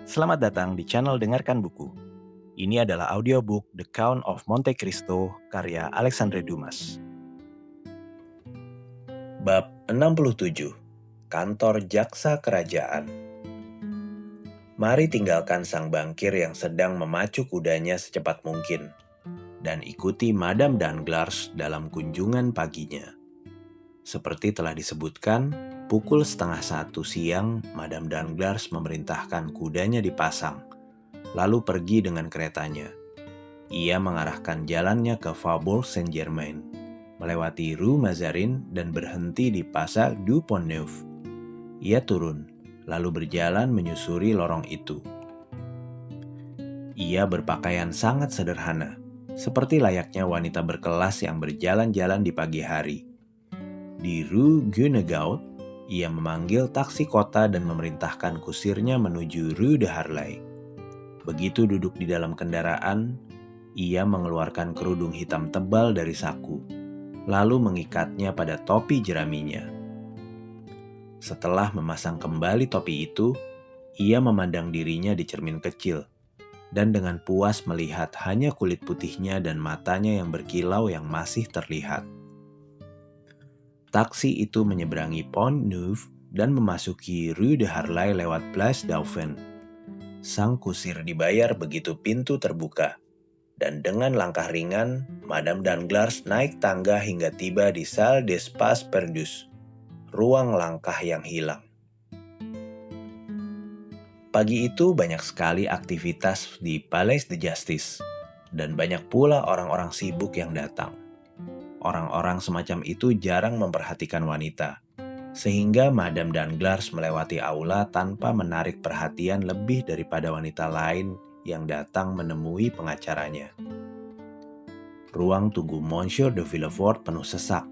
Selamat datang di channel Dengarkan Buku. Ini adalah audiobook The Count of Monte Cristo karya Alexandre Dumas. Bab 67. Kantor Jaksa Kerajaan. Mari tinggalkan sang bankir yang sedang memacu kudanya secepat mungkin dan ikuti Madame Danglars dalam kunjungan paginya. Seperti telah disebutkan, pukul 12:30 siang, Madame Danglars memerintahkan kudanya dipasang, lalu pergi dengan keretanya. Ia mengarahkan jalannya ke Faubourg Saint-Germain, melewati Rue Mazarine dan berhenti di Passage du Pont-Neuf. Ia turun, lalu berjalan menyusuri lorong itu. Ia berpakaian sangat sederhana, seperti layaknya wanita berkelas yang berjalan-jalan di pagi hari. Di Rue Guénégaud, ia memanggil taksi kota dan memerintahkan kusirnya menuju Rue de Harlay. Begitu duduk di dalam kendaraan, ia mengeluarkan kerudung hitam tebal dari saku, lalu mengikatnya pada topi jeraminya. Setelah memasang kembali topi itu, ia memandang dirinya di cermin kecil, dan dengan puas melihat hanya kulit putihnya dan matanya yang berkilau yang masih terlihat. Taksi itu menyeberangi Pont-Neuf dan memasuki Rue de Harlay lewat Place Dauphine. Sang kusir dibayar begitu pintu terbuka. Dan dengan langkah ringan, Madame Danglars naik tangga hingga tiba di Salle des Pas Perdus, ruang langkah yang hilang. Pagi itu banyak sekali aktivitas di Palais de Justice, dan banyak pula orang-orang sibuk yang datang. Orang-orang semacam itu jarang memperhatikan wanita, sehingga Madame Danglars melewati aula tanpa menarik perhatian lebih daripada wanita lain yang datang menemui pengacaranya. Ruang tunggu Monsieur de Villefort penuh sesak.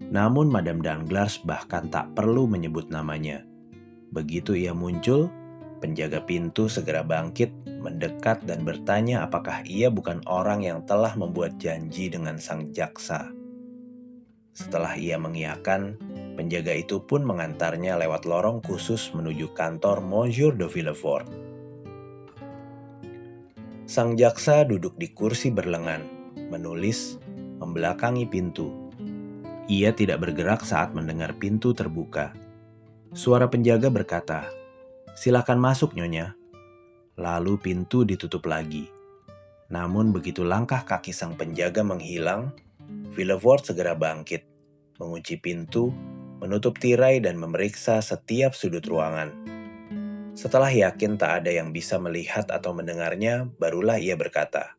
Namun Madame Danglars bahkan tak perlu menyebut namanya. Begitu ia muncul, penjaga pintu segera bangkit, mendekat dan bertanya apakah ia bukan orang yang telah membuat janji dengan sang jaksa. Setelah ia mengiyakan, penjaga itu pun mengantarnya lewat lorong khusus menuju kantor Monsieur de Villefort. Sang jaksa duduk di kursi berlengan, menulis, membelakangi pintu. Ia tidak bergerak saat mendengar pintu terbuka. Suara penjaga berkata, "Silakan masuk, Nyonya." Lalu pintu ditutup lagi. Namun begitu langkah kaki sang penjaga menghilang, Villefort segera bangkit, mengunci pintu, menutup tirai dan memeriksa setiap sudut ruangan. Setelah yakin tak ada yang bisa melihat atau mendengarnya, barulah ia berkata,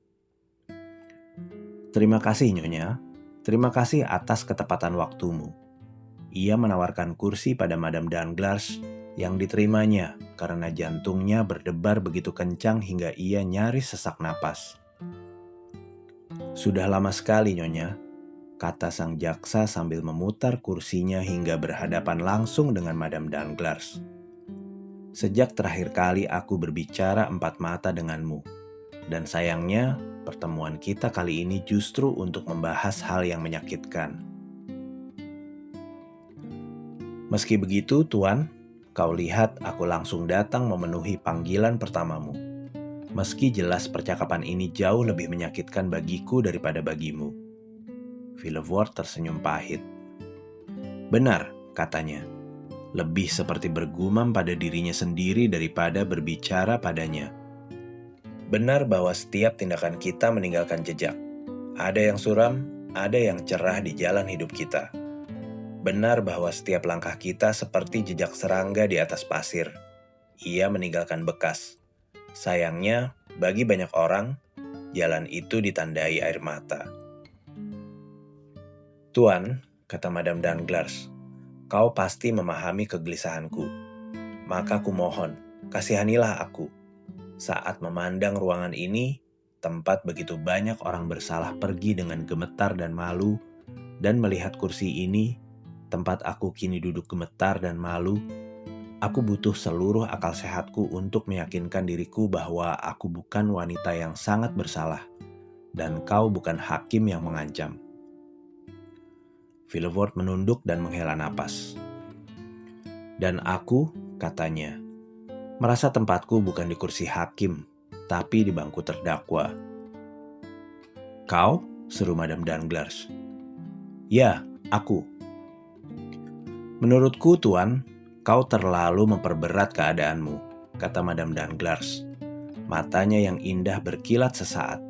"Terima kasih, Nyonya. Terima kasih atas ketepatan waktumu." Ia menawarkan kursi pada Madame Danglars yang diterimanya karena jantungnya berdebar begitu kencang hingga ia nyaris sesak napas. "Sudah lama sekali, Nyonya," kata sang jaksa sambil memutar kursinya hingga berhadapan langsung dengan Madame Danglars. "Sejak terakhir kali aku berbicara empat mata denganmu, dan sayangnya pertemuan kita kali ini justru untuk membahas hal yang menyakitkan." "Meski begitu, Tuan, kau lihat aku langsung datang memenuhi panggilan pertamamu. Meski jelas percakapan ini jauh lebih menyakitkan bagiku daripada bagimu." Villefort tersenyum pahit. "Benar," katanya. "Lebih seperti bergumam pada dirinya sendiri daripada berbicara padanya. Benar bahwa setiap tindakan kita meninggalkan jejak. Ada yang suram, ada yang cerah di jalan hidup kita. Benar bahwa setiap langkah kita seperti jejak serangga di atas pasir. Ia meninggalkan bekas. Sayangnya, bagi banyak orang, jalan itu ditandai air mata." "Tuan," kata Madame Danglars, "kau pasti memahami kegelisahanku. Maka kumohon, kasihanilah aku. Saat memandang ruangan ini, tempat begitu banyak orang bersalah pergi dengan gemetar dan malu, dan melihat kursi ini, tempat aku kini duduk gemetar dan malu, aku butuh seluruh akal sehatku untuk meyakinkan diriku bahwa aku bukan wanita yang sangat bersalah, dan kau bukan hakim yang mengancam." Villefort menunduk dan menghela napas. "Dan aku," katanya, Merasa tempatku bukan di kursi hakim, tapi di bangku terdakwa. Kau? Seru Madame Danglars. Ya, aku. Menurutku, Tuan, kau terlalu memperberat keadaanmu, kata Madame Danglars. Matanya yang indah berkilat sesaat.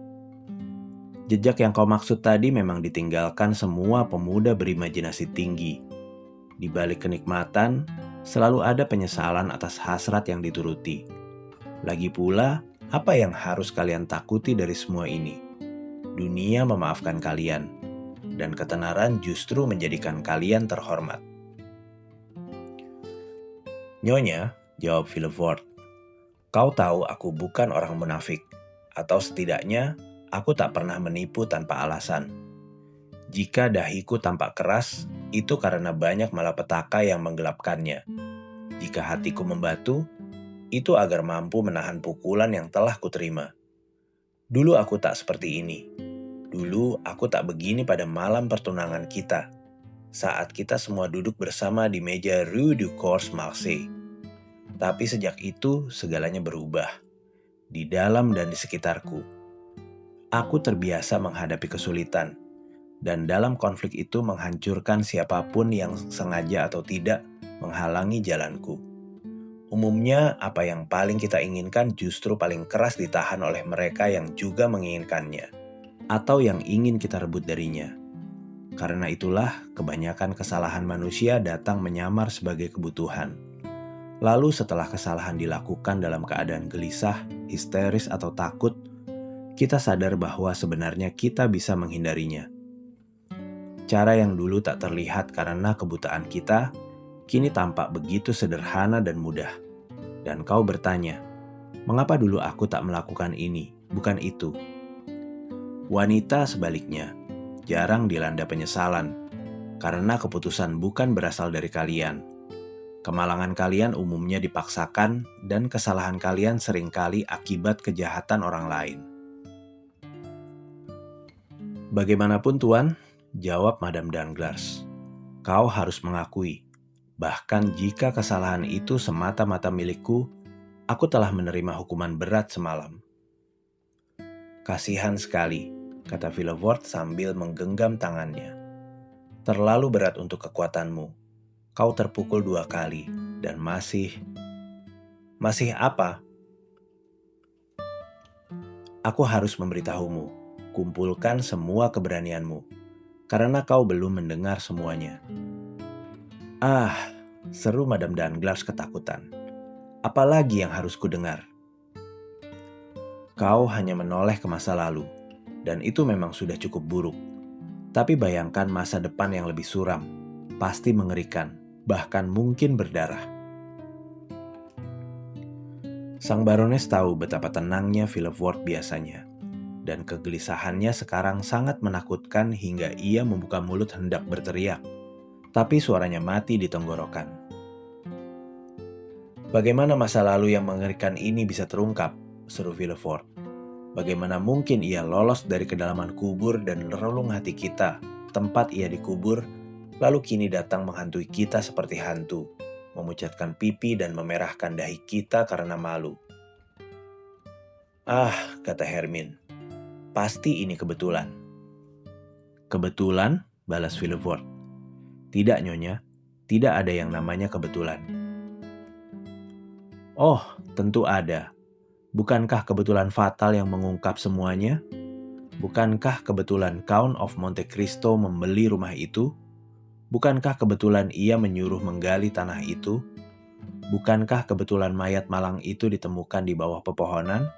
Jejak yang kau maksud tadi memang ditinggalkan semua pemuda berimajinasi tinggi. Di balik kenikmatan, selalu ada penyesalan atas hasrat yang dituruti. Lagi pula, apa yang harus kalian takuti dari semua ini? Dunia memaafkan kalian, dan ketenaran justru menjadikan kalian terhormat. Nyonya, jawab Villefort, kau tahu aku bukan orang munafik, atau setidaknya aku tak pernah menipu tanpa alasan. Jika dahiku tampak keras, itu karena banyak malapetaka yang menggelapkannya. Jika hatiku membatu, itu agar mampu menahan pukulan yang telah kuterima. Dulu aku tak seperti ini. Dulu aku tak begini pada malam pertunangan kita, saat kita semua duduk bersama di meja Rue du Cours Marseille. Tapi sejak itu segalanya berubah, di dalam dan di sekitarku. Aku terbiasa menghadapi kesulitan, dan dalam konflik itu menghancurkan siapapun yang sengaja atau tidak menghalangi jalanku. Umumnya, apa yang paling kita inginkan justru paling keras ditahan oleh mereka yang juga menginginkannya, atau yang ingin kita rebut darinya. Karena itulah, kebanyakan kesalahan manusia datang menyamar sebagai kebutuhan. Lalu setelah kesalahan dilakukan dalam keadaan gelisah, histeris, atau takut, kita sadar bahwa sebenarnya kita bisa menghindarinya. Cara yang dulu tak terlihat karena kebutaan kita, kini tampak begitu sederhana dan mudah. Dan kau bertanya, mengapa dulu aku tak melakukan ini, bukan itu? Wanita sebaliknya, jarang dilanda penyesalan, karena keputusan bukan berasal dari kalian. Kemalangan kalian umumnya dipaksakan, dan kesalahan kalian seringkali akibat kejahatan orang lain. Bagaimanapun Tuan, jawab Madame Danglars, kau harus mengakui, bahkan jika kesalahan itu semata-mata milikku, aku telah menerima hukuman berat semalam. Kasihan sekali, kata Villefort sambil menggenggam tangannya. Terlalu berat untuk kekuatanmu. Kau terpukul 2 kali, dan masih apa? Aku harus memberitahumu, kumpulkan semua keberanianmu, karena kau belum mendengar semuanya. Ah, seru Madame Danglars ketakutan. Apalagi yang harus kudengar? Kau hanya menoleh ke masa lalu, dan itu memang sudah cukup buruk. Tapi bayangkan masa depan yang lebih suram, pasti mengerikan, bahkan mungkin berdarah. Sang Barones tahu betapa tenangnya Villefort biasanya, dan kegelisahannya sekarang sangat menakutkan hingga ia membuka mulut hendak berteriak, tapi suaranya mati di tenggorokan. Bagaimana masa lalu yang mengerikan ini bisa terungkap? Seru Villefort. Bagaimana mungkin ia lolos dari kedalaman kubur dan relung hati kita, tempat ia dikubur, lalu kini datang menghantui kita seperti hantu, memucatkan pipi dan memerahkan dahi kita karena malu. Ah, kata Hermine, pasti ini kebetulan. Kebetulan? Balas Villefort. Tidak, Nyonya, tidak ada yang namanya kebetulan. Oh, tentu ada. Bukankah kebetulan fatal yang mengungkap semuanya? Bukankah kebetulan Count of Monte Cristo membeli rumah itu? Bukankah kebetulan ia menyuruh menggali tanah itu? Bukankah kebetulan mayat malang itu ditemukan di bawah pepohonan?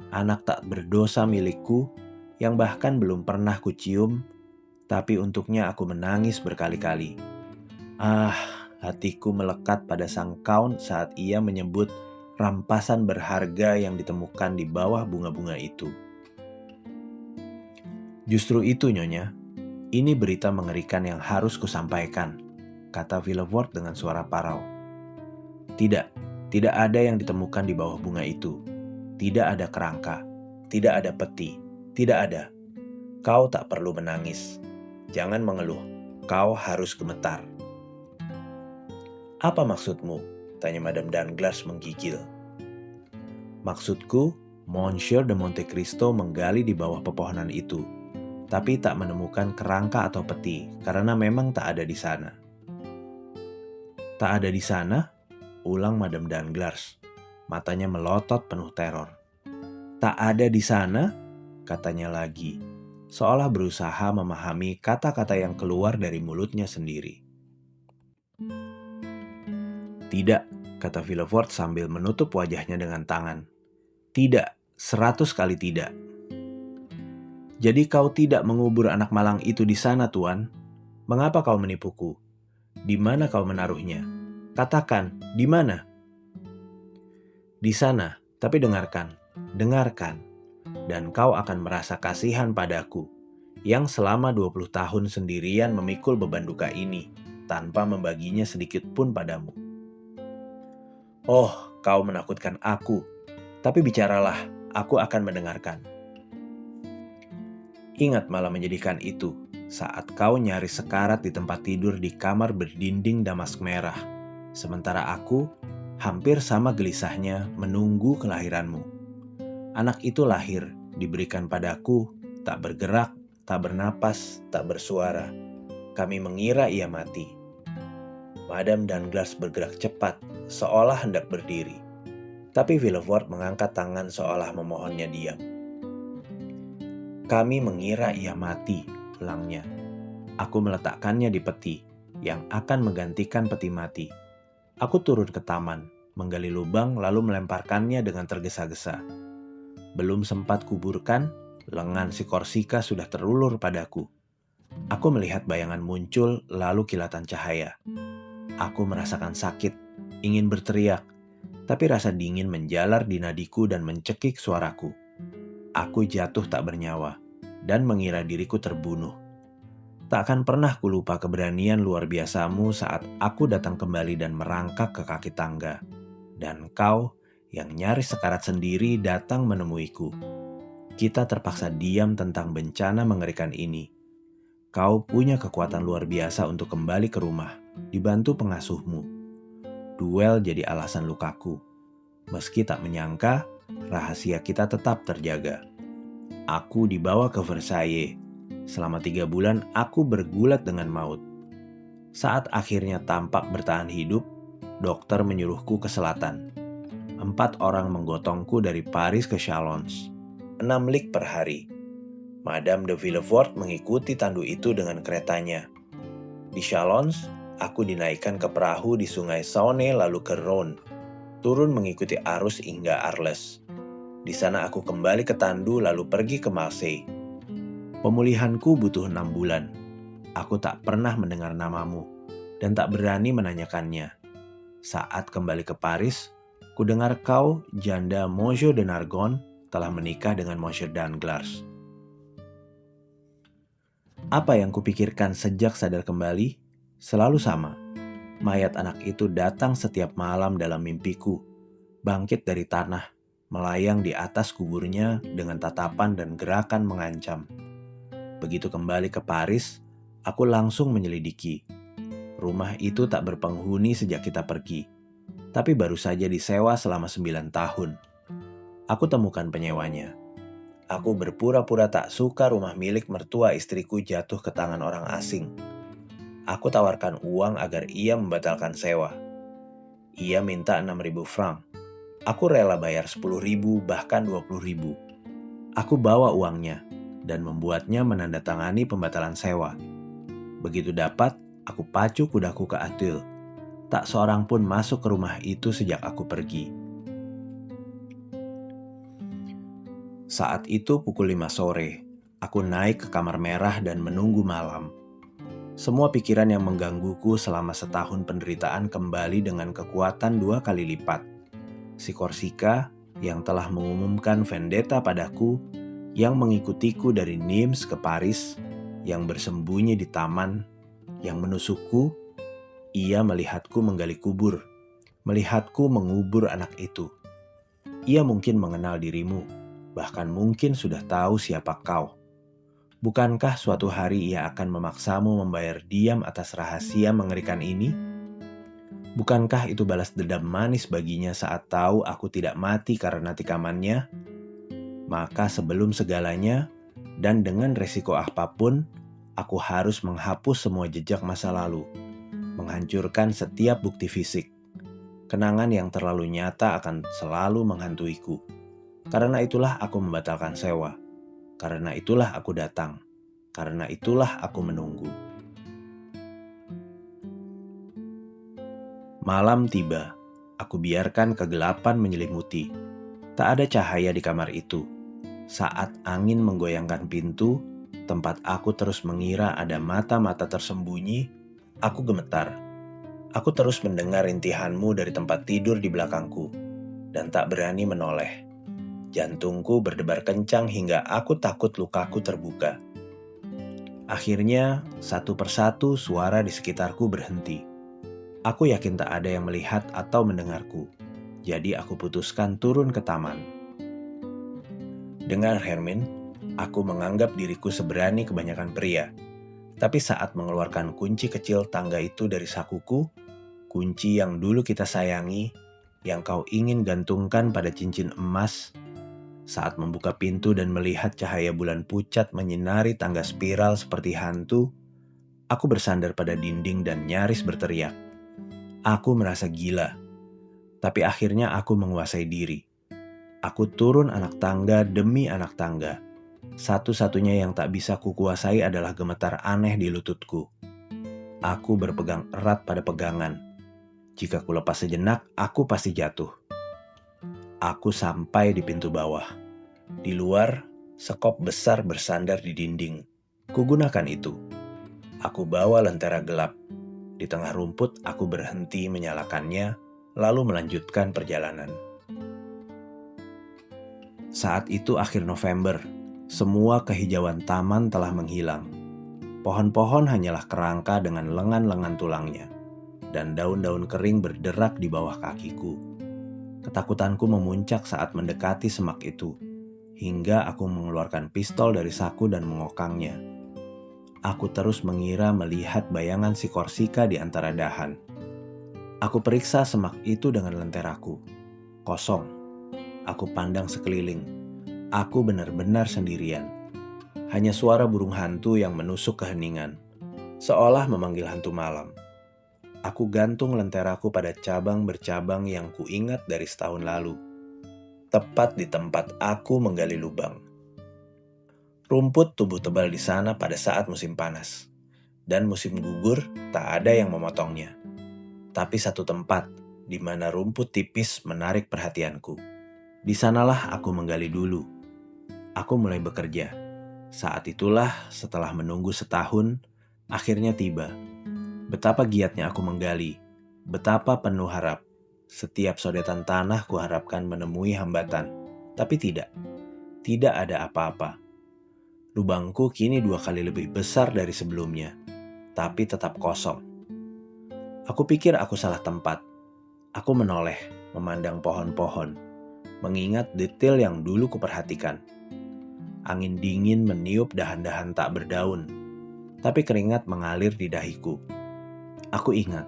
Anak tak berdosa milikku, yang bahkan belum pernah kucium, tapi untuknya aku menangis berkali-kali. Ah, hatiku melekat pada sang Count saat ia menyebut rampasan berharga yang ditemukan di bawah bunga-bunga itu. Justru itu, Nyonya. Ini berita mengerikan yang harus kusampaikan, kata Villefort dengan suara parau. Tidak, tidak ada yang ditemukan di bawah bunga itu. Tidak ada kerangka, tidak ada peti, tidak ada. Kau tak perlu menangis. Jangan mengeluh, kau harus gemetar. Apa maksudmu? Tanya Madame Danglars menggigil. Maksudku, Monsieur de Monte Cristo menggali di bawah pepohonan itu, tapi tak menemukan kerangka atau peti karena memang tak ada di sana. Tak ada di sana? Ulang Madame Danglars. Matanya melotot penuh teror. Tak ada di sana? Katanya lagi, seolah berusaha memahami kata-kata yang keluar dari mulutnya sendiri. Tidak, kata Villefort sambil menutup wajahnya dengan tangan. Tidak, 100 kali tidak. Jadi kau tidak mengubur anak malang itu di sana, Tuan? Mengapa kau menipuku? Di mana kau menaruhnya? Katakan, di mana? Di sana, tapi dengarkan, dan kau akan merasa kasihan padaku, yang selama 20 tahun sendirian memikul beban duka ini, tanpa membaginya sedikit pun padamu. Oh, kau menakutkan aku, tapi bicaralah, aku akan mendengarkan. Ingat malam menyedihkan itu, saat kau nyaris sekarat di tempat tidur di kamar berdinding damask merah, sementara aku hampir sama gelisahnya menunggu kelahiranmu. Anak itu lahir, diberikan padaku, tak bergerak, tak bernapas, tak bersuara. Kami mengira ia mati. Madame Danglars bergerak cepat, seolah hendak berdiri. Tapi Villefort mengangkat tangan seolah memohonnya diam. Kami mengira ia mati, ulangnya. Aku meletakkannya di peti, yang akan menggantikan peti mati. Aku turun ke taman, menggali lubang lalu melemparkannya dengan tergesa-gesa. Belum sempat kuburkan, lengan si Korsika sudah terulur padaku. Aku melihat bayangan muncul lalu kilatan cahaya. Aku merasakan sakit, ingin berteriak, tapi rasa dingin menjalar di nadiku dan mencekik suaraku. Aku jatuh tak bernyawa, dan mengira diriku terbunuh. Tak akan pernah kulupa keberanian luar biasamu saat aku datang kembali dan merangkak ke kaki tangga. Dan kau, yang nyaris sekarat sendiri, datang menemuiku. Kita terpaksa diam tentang bencana mengerikan ini. Kau punya kekuatan luar biasa untuk kembali ke rumah, dibantu pengasuhmu. Duel jadi alasan lukaku. Meski tak menyangka, rahasia kita tetap terjaga. Aku dibawa ke Versailles. Selama 3 bulan aku bergulat dengan maut. Saat akhirnya tampak bertahan hidup, dokter menyuruhku ke selatan. 4 orang menggotongku dari Paris ke Chalons. 6 lig per hari. Madame de Villefort mengikuti tandu itu dengan keretanya. Di Chalons, aku dinaikkan ke perahu di sungai Saône lalu ke Rhône. Turun mengikuti arus hingga Arles. Di sana aku kembali ke tandu lalu pergi ke Marseille. Pemulihanku butuh 6 bulan. Aku tak pernah mendengar namamu dan tak berani menanyakannya. Saat kembali ke Paris, ku dengar kau, janda Monsieur de Nargonne, telah menikah dengan Monsieur Danglars. Apa yang kupikirkan sejak sadar kembali? Selalu sama. Mayat anak itu datang setiap malam dalam mimpiku, bangkit dari tanah, melayang di atas kuburnya dengan tatapan dan gerakan mengancam. Begitu kembali ke Paris, aku langsung menyelidiki. Rumah itu tak berpenghuni sejak kita pergi, tapi baru saja disewa selama 9 tahun. Aku temukan penyewanya. Aku berpura-pura tak suka rumah milik mertua istriku jatuh ke tangan orang asing. Aku tawarkan uang agar ia membatalkan sewa. Ia minta 6.000 franc. Aku rela bayar 10.000 bahkan 20.000. Aku bawa uangnya dan membuatnya menandatangani pembatalan sewa. Begitu dapat, aku pacu kudaku ke Auteuil. Tak seorang pun masuk ke rumah itu sejak aku pergi. Saat itu pukul 5 sore, aku naik ke kamar merah dan menunggu malam. Semua pikiran yang menggangguku selama setahun penderitaan kembali dengan kekuatan 2 kali lipat. Si Korsika yang telah mengumumkan vendetta padaku, yang mengikutiku dari Nimes ke Paris, yang bersembunyi di taman, yang menusukku. Ia melihatku menggali kubur, melihatku mengubur anak itu. Ia mungkin mengenal dirimu, bahkan mungkin sudah tahu siapa kau. Bukankah suatu hari ia akan memaksamu membayar diam atas rahasia mengerikan ini? Bukankah itu balas dendam manis baginya saat tahu aku tidak mati karena tikamannya? Maka sebelum segalanya, dan dengan resiko apapun, aku harus menghapus semua jejak masa lalu, menghancurkan setiap bukti fisik. Kenangan yang terlalu nyata akan selalu menghantuiku. Karena itulah aku membatalkan sewa. Karena itulah aku datang. Karena itulah aku menunggu. Malam tiba. Aku biarkan kegelapan menyelimuti. Tak ada cahaya di kamar itu. Saat angin menggoyangkan pintu, tempat aku terus mengira ada mata-mata tersembunyi, aku gemetar. Aku terus mendengar rintihanmu dari tempat tidur di belakangku, dan tak berani menoleh. Jantungku berdebar kencang hingga aku takut lukaku terbuka. Akhirnya, satu persatu suara di sekitarku berhenti. Aku yakin tak ada yang melihat atau mendengarku, jadi aku putuskan turun ke taman. Dengan Hermin, aku menganggap diriku seberani kebanyakan pria. Tapi saat mengeluarkan kunci kecil tangga itu dari sakuku, kunci yang dulu kita sayangi, yang kau ingin gantungkan pada cincin emas, saat membuka pintu dan melihat cahaya bulan pucat menyinari tangga spiral seperti hantu, aku bersandar pada dinding dan nyaris berteriak. Aku merasa gila, tapi akhirnya aku menguasai diri. Aku turun anak tangga demi anak tangga. Satu-satunya yang tak bisa kukuasai adalah gemetar aneh di lututku. Aku berpegang erat pada pegangan. Jika kulepas sejenak, aku pasti jatuh. Aku sampai di pintu bawah. Di luar, sekop besar bersandar di dinding. Kugunakan itu. Aku bawa lentera gelap. Di tengah rumput, aku berhenti menyalakannya, lalu melanjutkan perjalanan. Saat itu akhir November, semua kehijauan taman telah menghilang. Pohon-pohon hanyalah kerangka dengan lengan-lengan tulangnya, dan daun-daun kering berderak di bawah kakiku. Ketakutanku memuncak saat mendekati semak itu, hingga aku mengeluarkan pistol dari saku dan mengokangnya. Aku terus mengira melihat bayangan si Korsika di antara dahan. Aku periksa semak itu dengan lenteraku. Kosong. Aku pandang sekeliling. Aku benar-benar sendirian. Hanya suara burung hantu yang menusuk keheningan, seolah memanggil hantu malam. Aku gantung lenteraku pada cabang bercabang yang kuingat dari setahun lalu. Tepat di tempat aku menggali lubang. Rumput tumbuh tebal di sana pada saat musim panas. Dan musim gugur tak ada yang memotongnya. Tapi satu tempat di mana rumput tipis menarik perhatianku. Di sanalah aku menggali dulu. Aku mulai bekerja. Saat itulah, setelah menunggu setahun, akhirnya tiba. Betapa giatnya aku menggali, betapa penuh harap. Setiap sodetan tanah kuharapkan menemui hambatan, tapi tidak ada apa-apa. Lubangku kini 2 kali lebih besar dari sebelumnya, tapi tetap kosong. Aku pikir aku salah tempat. Aku menoleh, memandang pohon-pohon, mengingat detail yang dulu kuperhatikan. Angin dingin meniup dahan-dahan tak berdaun, tapi keringat mengalir di dahiku. Aku ingat,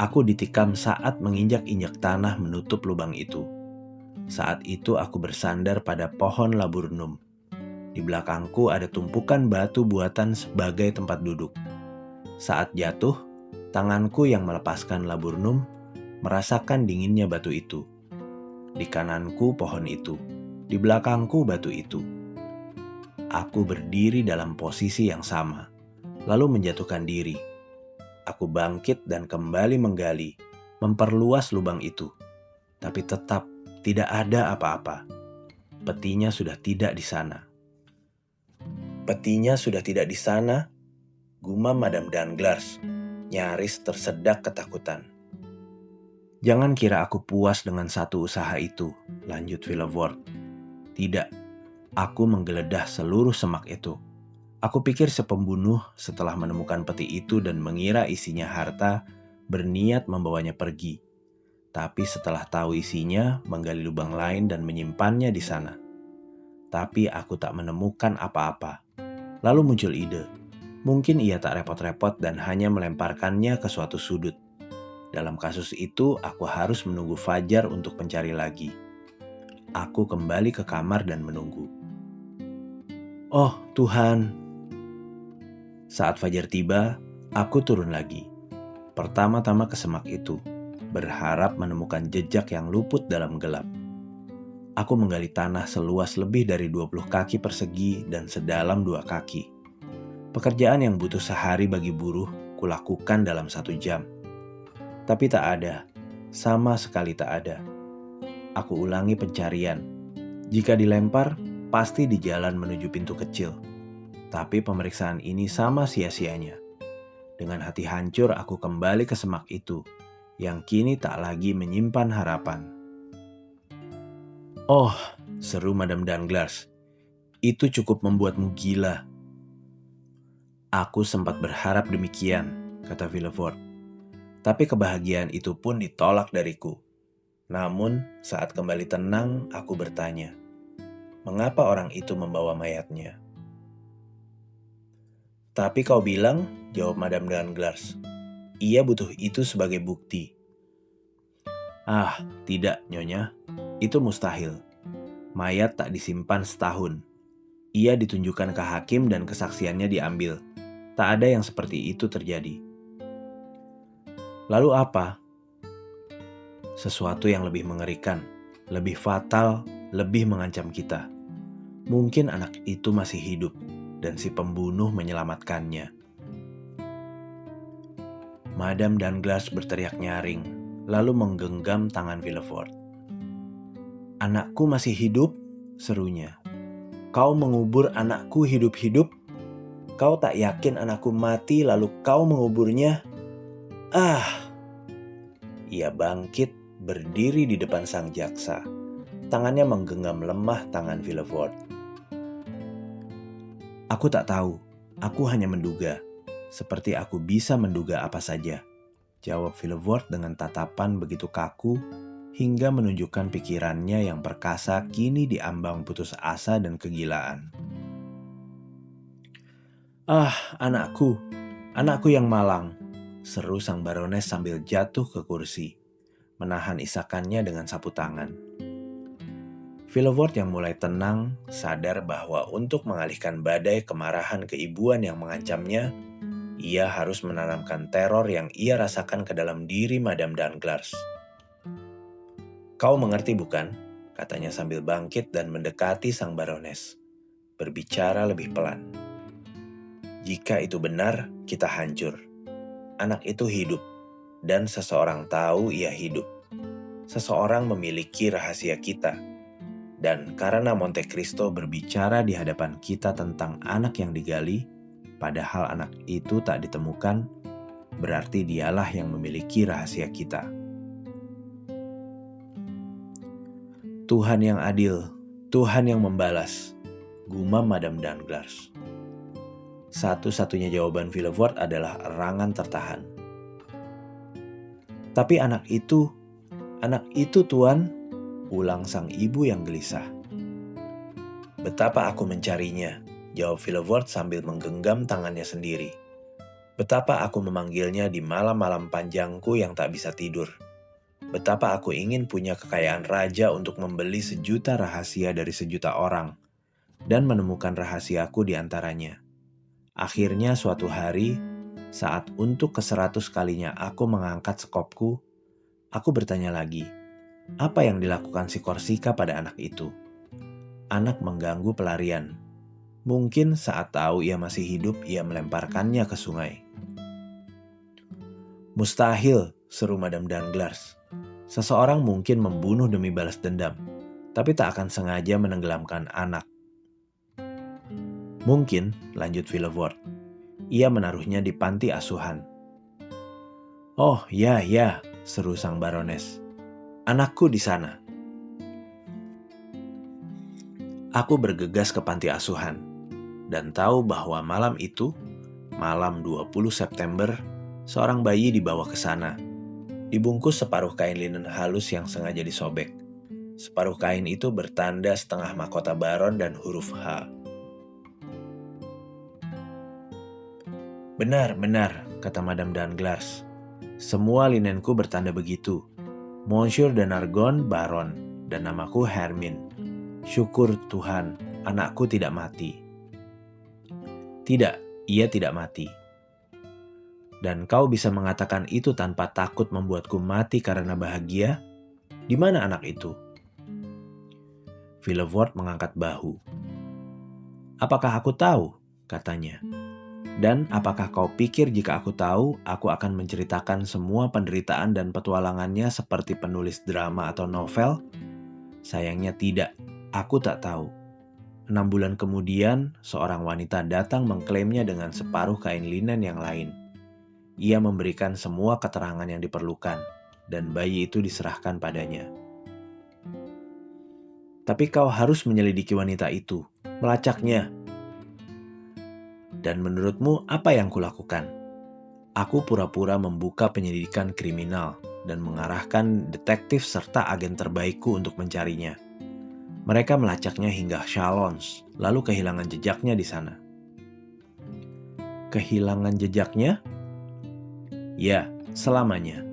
aku ditikam saat menginjak-injak tanah menutup lubang itu. Saat itu aku bersandar pada pohon laburnum. Di belakangku ada tumpukan batu buatan sebagai tempat duduk. Saat jatuh, tanganku yang melepaskan laburnum merasakan dinginnya batu itu. Di kananku pohon itu, di belakangku batu itu. Aku berdiri dalam posisi yang sama, lalu menjatuhkan diri. Aku bangkit dan kembali menggali, memperluas lubang itu. Tapi tetap tidak ada apa-apa. Petinya sudah tidak di sana. Petinya sudah tidak di sana, gumam Madame Danglars, nyaris tersedak ketakutan. Jangan kira aku puas dengan satu usaha itu, lanjut Villefort. Tidak, aku menggeledah seluruh semak itu. Aku pikir sepembunuh setelah menemukan peti itu dan mengira isinya harta, berniat membawanya pergi. Tapi setelah tahu isinya, menggali lubang lain dan menyimpannya di sana. Tapi aku tak menemukan apa-apa. Lalu muncul ide. Mungkin ia tak repot-repot dan hanya melemparkannya ke suatu sudut. Dalam kasus itu, aku harus menunggu fajar untuk mencari lagi. Aku kembali ke kamar dan menunggu. Oh Tuhan! Saat fajar tiba, aku turun lagi. Pertama-tama ke semak itu, berharap menemukan jejak yang luput dalam gelap. Aku menggali tanah seluas lebih dari 20 kaki persegi dan sedalam 2 kaki. Pekerjaan yang butuh sehari bagi buruh, kulakukan dalam 1 jam. Tapi tak ada, sama sekali tak ada. Aku ulangi pencarian. Jika dilempar, pasti di jalan menuju pintu kecil. Tapi pemeriksaan ini sama sia-sianya. Dengan hati hancur aku kembali ke semak itu, yang kini tak lagi menyimpan harapan. Oh, seru Madame Danglars. Itu cukup membuatmu gila. Aku sempat berharap demikian, kata Villefort. Tapi kebahagiaan itu pun ditolak dariku. Namun, saat kembali tenang, aku bertanya, mengapa orang itu membawa mayatnya? Tapi kau bilang, jawab Madame Danglars, ia butuh itu sebagai bukti. Ah, tidak, Nyonya. Itu mustahil. Mayat tak disimpan setahun. Ia ditunjukkan ke hakim dan kesaksiannya diambil. Tak ada yang seperti itu terjadi. Lalu apa? Sesuatu yang lebih mengerikan, lebih fatal, lebih mengancam kita. Mungkin anak itu masih hidup dan si pembunuh menyelamatkannya. Madame Danglars berteriak nyaring, lalu menggenggam tangan Villefort. Anakku masih hidup, serunya. Kau mengubur anakku hidup-hidup? Kau tak yakin anakku mati lalu kau menguburnya? Ah! Ia bangkit, berdiri di depan sang jaksa. Tangannya menggenggam lemah tangan Villefort. Aku tak tahu, aku hanya menduga. Seperti aku bisa menduga apa saja, jawab Villefort dengan tatapan begitu kaku hingga menunjukkan pikirannya yang perkasa kini diambang putus asa dan kegilaan. Ah, anakku yang malang, seru sang Barones sambil jatuh ke kursi, menahan isakannya dengan sapu tangan. Villefort yang mulai tenang, sadar bahwa untuk mengalihkan badai kemarahan keibuan yang mengancamnya, ia harus menanamkan teror yang ia rasakan ke dalam diri Madame Danglars. Kau mengerti bukan? Katanya sambil bangkit dan mendekati sang Barones, berbicara lebih pelan. Jika itu benar, kita hancur. Anak itu hidup, dan seseorang tahu ia hidup. Seseorang memiliki rahasia kita. Dan karena Monte Cristo berbicara di hadapan kita tentang anak yang digali, padahal anak itu tak ditemukan, berarti dialah yang memiliki rahasia kita. Tuhan yang adil, Tuhan yang membalas, gumam Madame Danglars. Satu-satunya jawaban Villefort adalah erangan tertahan. Tapi anak itu Tuan, ulang sang ibu yang gelisah. Betapa aku mencarinya, jawab Villefort sambil menggenggam tangannya sendiri. Betapa aku memanggilnya di malam-malam panjangku yang tak bisa tidur. Betapa aku ingin punya kekayaan raja untuk membeli 1.000.000 rahasia dari 1.000.000 orang dan menemukan rahasiaku di antaranya. Akhirnya suatu hari, saat untuk ke-100 kalinya aku mengangkat sekopku, aku bertanya lagi, apa yang dilakukan si Korsika pada anak itu? Anak mengganggu pelarian. Mungkin saat tahu ia masih hidup, ia melemparkannya ke sungai. Mustahil, seru Madame Danglars. Seseorang mungkin membunuh demi balas dendam, tapi tak akan sengaja menenggelamkan anak. Mungkin, lanjut Villefort, ia menaruhnya di panti asuhan. Oh, ya, seru sang Barones. Anakku di sana. Aku bergegas ke panti asuhan, dan tahu bahwa malam itu, malam 20 September, seorang bayi dibawa ke sana. Dibungkus separuh kain linen halus yang sengaja disobek. Separuh kain itu bertanda setengah mahkota Baron dan huruf H. Benar, kata Madame Danglars. Semua linenku bertanda begitu. Monsieur de Nargon, Baron, dan namaku Hermine. Syukur Tuhan, anakku tidak mati. Tidak, ia tidak mati. Dan kau bisa mengatakan itu tanpa takut membuatku mati karena bahagia? Di mana anak itu? Villefort mengangkat bahu. Apakah aku tahu? Katanya. Dan apakah kau pikir jika aku tahu, aku akan menceritakan semua penderitaan dan petualangannya seperti penulis drama atau novel? Sayangnya tidak, aku tak tahu. 6 bulan kemudian, seorang wanita datang mengklaimnya dengan separuh kain linen yang lain. Ia memberikan semua keterangan yang diperlukan, dan bayi itu diserahkan padanya. Tapi kau harus menyelidiki wanita itu, melacaknya. Dan menurutmu apa yang kulakukan? Aku pura-pura membuka penyelidikan kriminal dan mengarahkan detektif serta agen terbaikku untuk mencarinya. Mereka melacaknya hingga Chalons, lalu kehilangan jejaknya di sana. Kehilangan jejaknya? Ya, selamanya.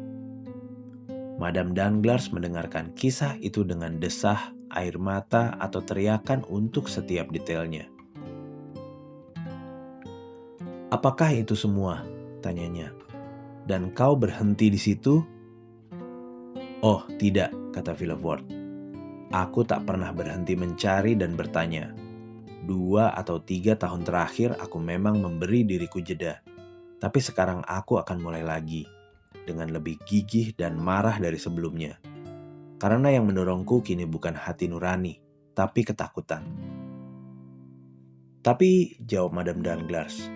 Madame Danglars mendengarkan kisah itu dengan desah, air mata, atau teriakan untuk setiap detailnya. Apakah itu semua? Tanyanya. Dan kau berhenti di situ? Oh, tidak, kata Villefort. Aku tak pernah berhenti mencari dan bertanya. 2 atau 3 tahun terakhir aku memang memberi diriku jeda. Tapi sekarang aku akan mulai lagi. Dengan lebih gigih dan marah dari sebelumnya. Karena yang mendorongku kini bukan hati nurani, tapi ketakutan. Tapi, jawab Madame Danglars,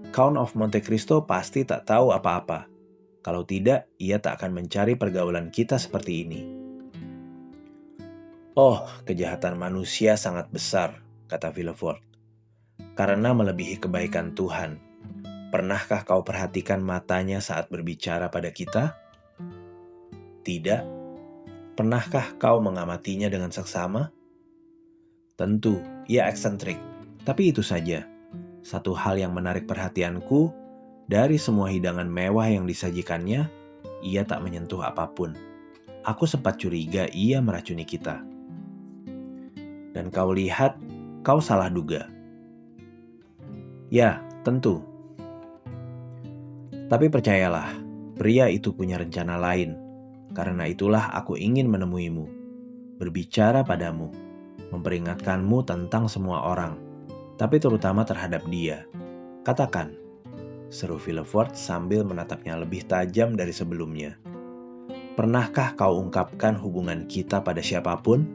Count of Monte Cristo pasti tak tahu apa-apa. Kalau tidak, ia tak akan mencari pergaulan kita seperti ini. Oh, kejahatan manusia sangat besar, kata Villefort. Karena melebihi kebaikan Tuhan. Pernahkah kau perhatikan matanya saat berbicara pada kita? Tidak. Pernahkah kau mengamatinya dengan seksama? Tentu, ia eksentrik. Tapi itu saja. Satu hal yang menarik perhatianku, dari semua hidangan mewah yang disajikannya, ia tak menyentuh apapun. Aku sempat curiga ia meracuni kita. Dan kau lihat, kau salah duga. Ya, tentu. Tapi percayalah, pria itu punya rencana lain. Karena itulah aku ingin menemuimu, berbicara padamu, memperingatkanmu tentang semua orang, tapi terutama terhadap dia. Katakan, seru Villefort sambil menatapnya lebih tajam dari sebelumnya. Pernahkah kau ungkapkan hubungan kita pada siapapun?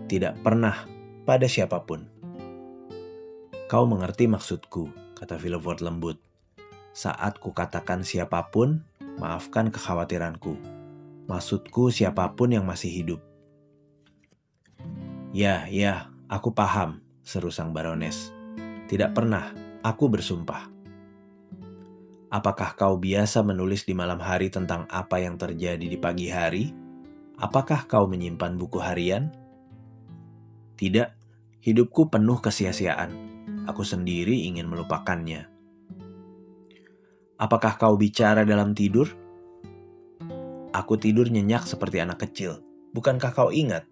Tidak pernah, pada siapapun. Kau mengerti maksudku, kata Villefort lembut. Saat kukatakan siapapun, maafkan kekhawatiranku. Maksudku siapapun yang masih hidup. Ya, aku paham, seru sang Barones. Tidak pernah, aku bersumpah. Apakah kau biasa menulis di malam hari tentang apa yang terjadi di pagi hari? Apakah kau menyimpan buku harian? Tidak, hidupku penuh kesia-siaan. Aku sendiri ingin melupakannya. Apakah kau bicara dalam tidur? Aku tidur nyenyak seperti anak kecil. Bukankah kau ingat?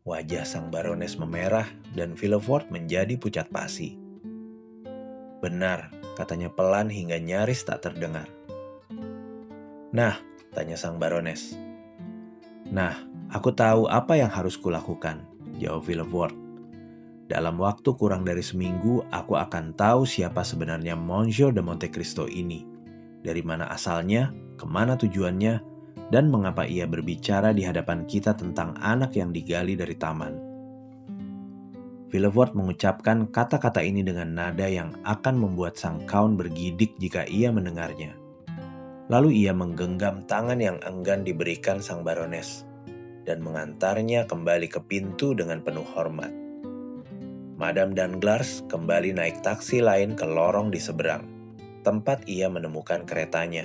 Wajah sang Barones memerah dan Villefort menjadi pucat pasi. Benar, katanya pelan hingga nyaris tak terdengar. Nah, tanya sang Barones. Nah, aku tahu apa yang harus kulakukan, jawab Villefort. Dalam waktu kurang dari seminggu, aku akan tahu siapa sebenarnya Monsieur de Monte Cristo ini. Dari mana asalnya, kemana tujuannya, dan mengapa ia berbicara di hadapan kita tentang anak yang digali dari taman. Villefort mengucapkan kata-kata ini dengan nada yang akan membuat sang Count bergidik jika ia mendengarnya. Lalu ia menggenggam tangan yang enggan diberikan sang Barones dan mengantarnya kembali ke pintu dengan penuh hormat. Madame Danglars kembali naik taksi lain ke lorong di seberang, tempat ia menemukan keretanya,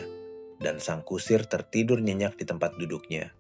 dan sang kusir tertidur nyenyak di tempat duduknya.